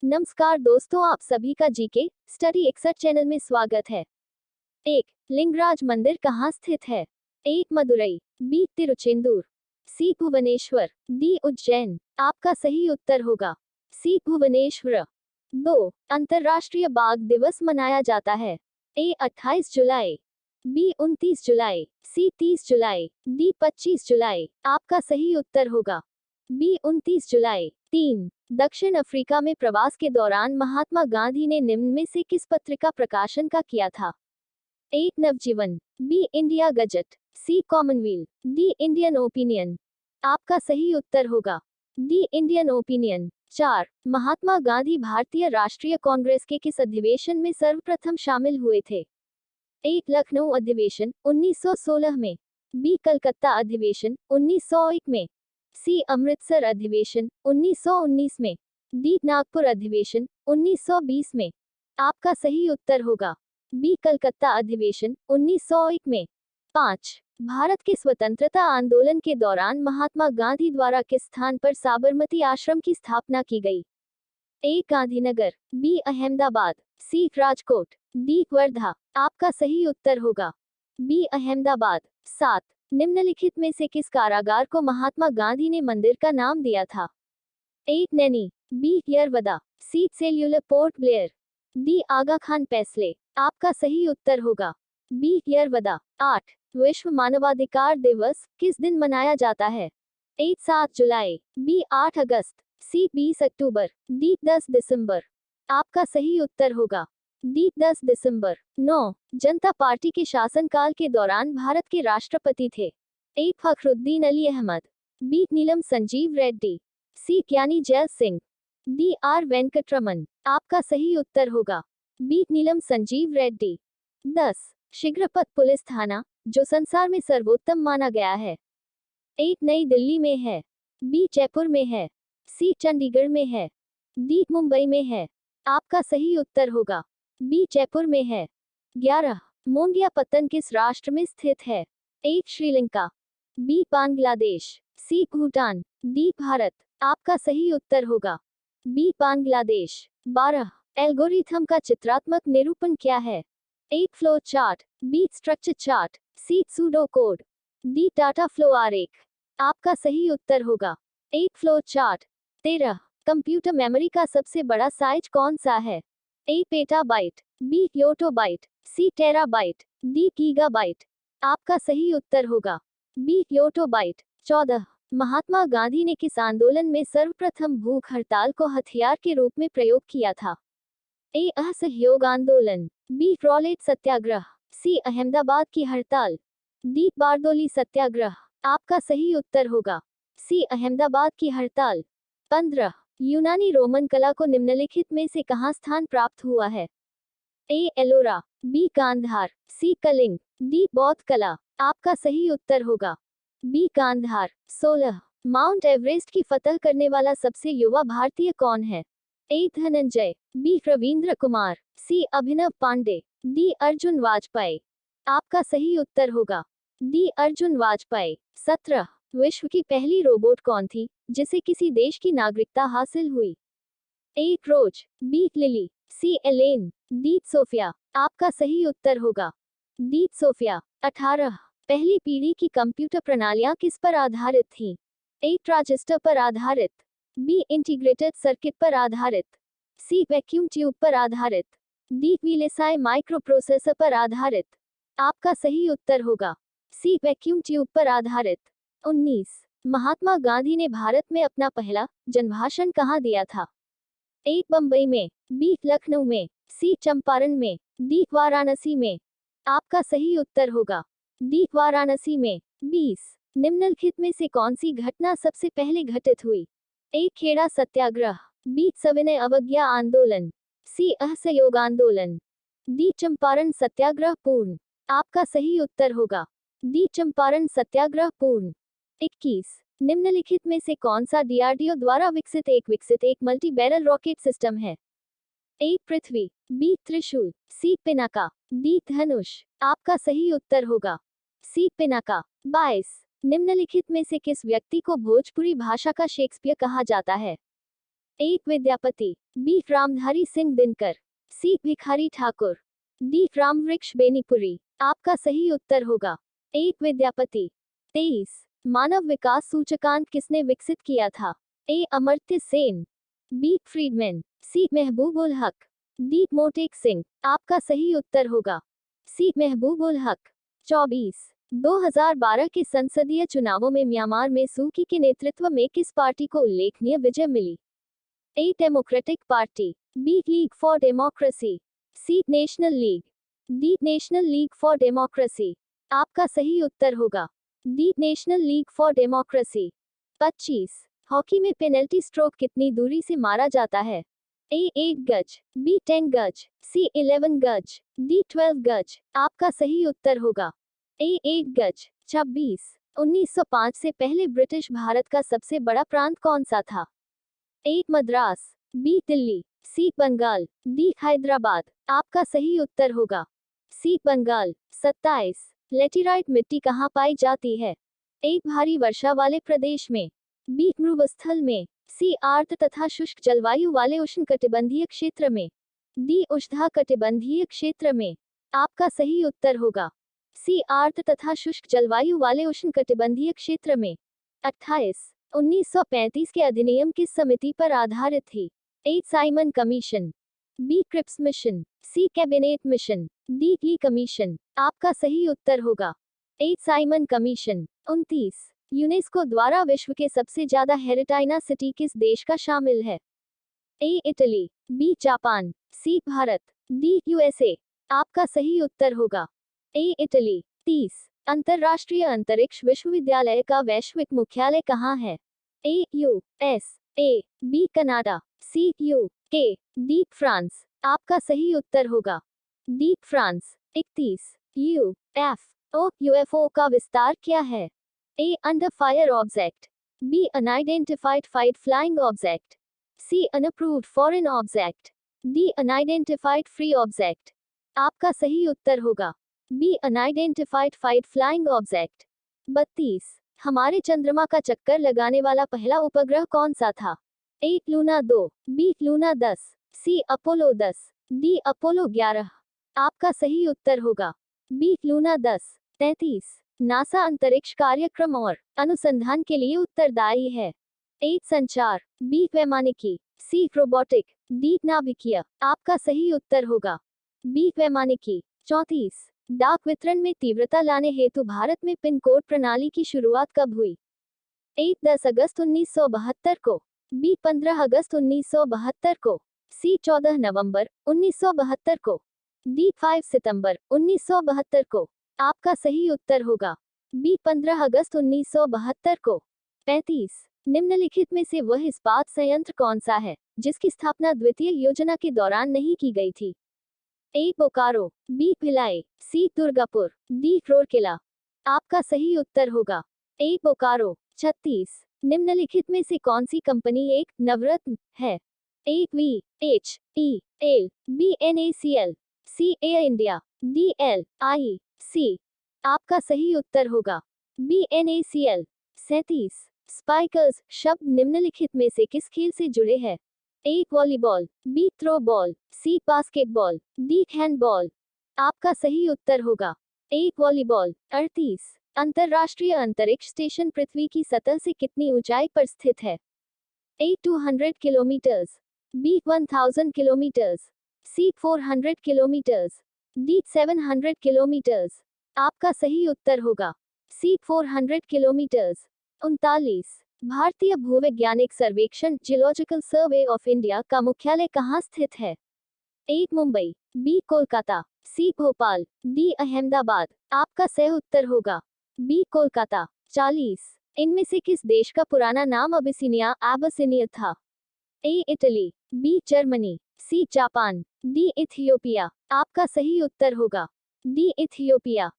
नमस्कार दोस्तों, आप सभी का जीके स्टडी 61 चैनल में स्वागत है। 1. लिंगराज मंदिर कहाँ स्थित है? 1. मदुरई, बी. तिरुचेंदूर, सी. भुवनेश्वर, डी. उज्जैन। आपका सही उत्तर होगा सी. भुवनेश्वर। 2. अंतर्राष्ट्रीय बाघ दिवस मनाया जाता है? ए. 28 जुलाई, बी. 29 जुलाई, सी. 30 जुलाई, डी. 25 जुलाई। आपका सही उत्तर होगा बी. 29 जुलाई। 3. दक्षिण अफ्रीका में प्रवास के दौरान महात्मा गांधी ने निम्न में से किस पत्रिका प्रकाशन का किया था? A. Navjivan, B. India gazette, C. Commonwealth, D. Indian opinion. आपका सही उत्तर होगा D. Indian opinion. 4. Mahatma Gandhi भारतीय राष्ट्रीय कांग्रेस के किस अधिवेशन में सर्वप्रथम शामिल हुए थे? ए. लखनऊ अधिवेशन 1916 में, बी. कलकत्ता अधिवेशन 1901 में, सी. अमृतसर अधिवेशन 1919 में, डी. नागपुर अधिवेशन 1920 में। आपका सही उत्तर होगा बी. कलकत्ता अधिवेशन 1901 में। 5. भारत के स्वतंत्रता आंदोलन के दौरान महात्मा गांधी द्वारा किस स्थान पर साबरमती आश्रम की स्थापना की गई? ए. गांधीनगर, बी. अहमदाबाद, सी. राजकोट, डी. वर्धा। आपका सही उत्तर होगा बी. अहमदाबाद। 7. निम्नलिखित में से किस कारागार को महात्मा गांधी ने मंदिर का नाम दिया था? A. Naini, B. Yerwada, C. Cellular Port Blair, D. Aga Khan पैसले। आपका सही उत्तर होगा बी. यरवदा। 8. विश्व मानवाधिकार दिवस किस दिन मनाया जाता है? ए. 7 जुलाई, बी. 8 अगस्त, सी. 20 अक्टूबर, डी. 10 दिसंबर। आपका सही उत्तर होगा डी. 10 दिसंबर। 9. जनता पार्टी के शासनकाल के दौरान भारत के राष्ट्रपति थे? A. Fakhruddin Ali Ahmed, B. Neelam Sanjiva Reddy, C. Giani Zail Singh, D. R. Venkataraman. आपका सही उत्तर होगा बी. नीलम संजीव रेड्डी। 10. शीघ्रपथ पुलिस थाना जो संसार में सर्वोत्तम माना गया है? ए. नई दिल्ली में है, बी. जयपुर में है, सी. चंडीगढ़ में है, डी. मुंबई में है। आपका सही उत्तर होगा बी. जयपुर में है। 11. मोंगियापत्तन किस राष्ट्र में स्थित है? ए. श्रीलंका, बी. बांग्लादेश, सी. भूटान, डी. भारत। आपका सही उत्तर होगा बी. बांग्लादेश। 12. एल्गोरिथम का चित्रात्मक निरूपण क्या है? A. Flow chart, B. Structure chart, C. Pseudo code, D. Data flow आरेख। आपका सही उत्तर होगा A. Flow chart. 13. Computer memory का सबसे बड़ा साइज कौन सा है? A. Petabyte, B. Yottabyte, C. Terabyte, D. Gigabyte. आपका सही उत्तर होगा बी. योटोबाइट। 14. महात्मा गांधी ने किस आंदोलन में सर्वप्रथम भूख हड़ताल को हथियार के रूप में प्रयोग किया था? ए. असहयोग आंदोलन, बी. रॉलेट सत्याग्रह, सी. अहमदाबाद की हड़ताल, डी. बारदोली सत्याग्रह। आपका सही उत्तर होगा सी. अहमदाबाद की हड़ताल। 15. यूनानी रोमन कला को निम्नलिखित में से कहाँ स्थान प्राप्त हुआ है? ए. एलोरा, बी. गांधार, सी. कलिंग, डी. बौद्ध कला। आपका सही उत्तर होगा बी. गांधार। 16. माउंट एवरेस्ट की फतह करने वाला सबसे युवा भारतीय कौन है? ए. धनंजय, बी. रविंद्र कुमार, सी. अभिनव पांडे, डी. अर्जुन वाजपेयी। आपका सही उत्तर होगा डी. अर्जुन वाजपेयी। 17. विश्व की पहली रोबोट कौन थी जिसे किसी देश की नागरिकता हासिल हुई? A. Rose, B. Lily, C. Ellen, D. Sophia. आपका सही उत्तर होगा डी. सोफिया। 18. पहली पीढ़ी की कंप्यूटर प्रणालियां किस पर आधारित थीं? ए. ट्रांजिस्टर पर आधारित, बी. इंटीग्रेटेड सर्किट पर आधारित, सी. वैक्यूम ट्यूब पर आधारित, डी. वीएलएसआई माइक्रोप्रोसेसर पर आधारित। आपका सही उत्तर होगा सी. वैक्यूम ट्यूब पर आधारित। 19. महात्मा गांधी ने भारत में अपना पहला जनभाषण कहाँ दिया था? ए. बम्बई में, बी. लखनऊ में, सी. चंपारण में, डी. वाराणसी में। आपका सही उत्तर होगा डी. वाराणसी में। 20. निम्नलिखित में से कौन सी घटना सबसे पहले घटित हुई? ए. खेड़ा सत्याग्रह, बी. सविनय अवज्ञा आंदोलन, सी. असहयोग आंदोलन, डी. चंपारण सत्याग्रह पूर्ण। आपका सही उत्तर होगा डी. चंपारण सत्याग्रह पूर्ण। 21. निम्नलिखित में से कौन सा डीआरडीओ द्वारा विकसित एक मल्टी बैरल रॉकेट सिस्टम है? ए. पृथ्वी, बी. त्रिशूल, सी. पिनाका, डी. धनुष। आपका सही उत्तर होगा सी. पिनाका। 22. निम्नलिखित में से किस व्यक्ति को भोजपुरी भाषा का शेक्सपियर कहा जाता है? एक विद्यापति, बी रामधारी सिंह दिनकर, सी भिखारी ठाकुर, डी रामवृक्ष बेनीपुरी। आपका सही उत्तर होगा एक विद्यापति। 23 मानव विकास सूचकांक किसने विकसित किया था? ए अमर्त्य सेन, बी फ्रीडमैन, सी महबूब उल हक, डी मोटेक सिंह। आपका सही उत्तर होगा सी महबूब उल हक। 24 2012 के संसदीय चुनावों में म्यांमार में सू की के नेतृत्व में किस पार्टी को उल्लेखनीय विजय मिली? A democratic party, B league for democracy, C national league, D national league for democracy. आपका सही उत्तर होगा D national league for democracy. 25 hockey में पेनल्टी स्ट्रोक कितनी दूरी से मारा जाता है? ए 8 गज, बी 10 गज, सी 11 गज, डी 12 गज। आपका सही उत्तर होगा ए 8 गज। 26 1905 से पहले ब्रिटिश भारत का सबसे बड़ा प्रांत कौन सा था? ए मद्रास, बी दिल्ली, सी बंगाल, डी हैदराबाद। आपका सही उत्तर होगा सी बंगाल। 27 लेटेराइट मिट्टी कहाँ पाई जाती है? ए भारी वर्षा वाले प्रदेश में, बी मरुस्थल में, सी आर्द्र तथा शुष्क जलवायु वाले उष्णकटिबंधीय क्षेत्र में, डी उष्णकटिबंधीय क्षेत्र में। आपका सही उत्तर होगा सी आर्द्र तथा शुष्क जलवायु वाले उष्णकटिबंधीय क्षेत्र में। 28 1935 के अधिनियम किस समिति पर आधारित थी? A Simon Commission, B Cripps Mission, C Cabinet Mission, D Lee Commission. आपका सही उत्तर होगा ए साइमन कमीशन। 29 यूनेस्को द्वारा विश्व के सबसे ज्यादा हेरिटाइना सिटी किस देश का शामिल है? A Italy, B Japan, C Bharat, D USA. आपका सही उत्तर होगा ए इटली। 30 अंतरराष्ट्रीय अंतरिक्ष विश्वविद्यालय का वैश्विक मुख्यालय कहाँ है? ए US A, B Canada, C UK, D France. आपका सही उत्तर होगा डी फ्रांस। 31 यूएफओ का विस्तार क्या है? A under fire object, B unidentified flying object, C unapproved foreign object, D unidentified free object. आपका सही उत्तर होगा बी अनआइडेंटिफाइड फ्लाइंग ऑब्जेक्ट। 32 हमारे चंद्रमा का चक्कर लगाने वाला पहला उपग्रह कौन सा था? ए लूना 2, बी लूना 10, सी अपोलो 10, डी अपोलो 11। आपका सही उत्तर होगा बी लूना 10। 33 नासा अंतरिक्ष कार्यक्रम और अनुसंधान के लिए उत्तरदायी है? ए संचार, बी वैमानिकी, सी रोबोटिक, डी नाभिकीय। आपका सही उत्तर होगा बी वैमानिकी। 34 डाक वितरण में तीव्रता लाने हेतु भारत में पिन कोड प्रणाली की शुरुआत कब हुई? ए 10 अगस्त 1972 को, बी 15 अगस्त 1972 को, सी 14 नवंबर 1972 को, डी 5 सितंबर 1972 को। आपका सही उत्तर होगा बी 15 अगस्त 1972 को। 35 निम्नलिखित में से वह इस्पात संयंत्र कौन सा है जिसकी स्थापना द्वितीय योजना के दौरान नहीं की गई थी? ए बोकारो, बी भिलाई, सी दुर्गापुर, डी रोरकेला। आपका सही उत्तर होगा ए बोकारो। 36 निम्नलिखित में से कौन सी कंपनी एक नवरत्न है? A V H E L, B NaCl, C Air India, D LIC। आपका सही उत्तर होगा बी NaCl। 37 स्पाइकर्स शब्द निम्नलिखित में से किस खेल से जुड़े हैं? ए वॉलीबॉल, बी थ्रो बॉल, सी बास्केटबॉल, डी हैंडबॉल। आपका सही उत्तर होगा ए वॉलीबॉल। 38 अंतरराष्ट्रीय अंतरिक्ष स्टेशन पृथ्वी की सतह से कितनी ऊंचाई पर स्थित है? ए 200 किलोमीटर्स, बी 1000 किलोमीटर्स, सी 400 किलोमीटर्स, डी 700 किलोमीटर्स। आपका सही उत्तर होगा सी 400 किलोमीटर्स। 39 भारतीय भूवैज्ञानिक सर्वेक्षण जियोलॉजिकल सर्वे ऑफ इंडिया का मुख्यालय कहाँ स्थित है? ए मुंबई, बी कोलकाता, सी भोपाल, डी अहमदाबाद। आपका सही उत्तर होगा बी कोलकाता। 40 इनमें से किस देश का पुराना नाम एबीसिनिया था? A Italy, B Germany, C Japan, D Ethiopia. आपका सही उत्तर होगा डी इथियोपिया।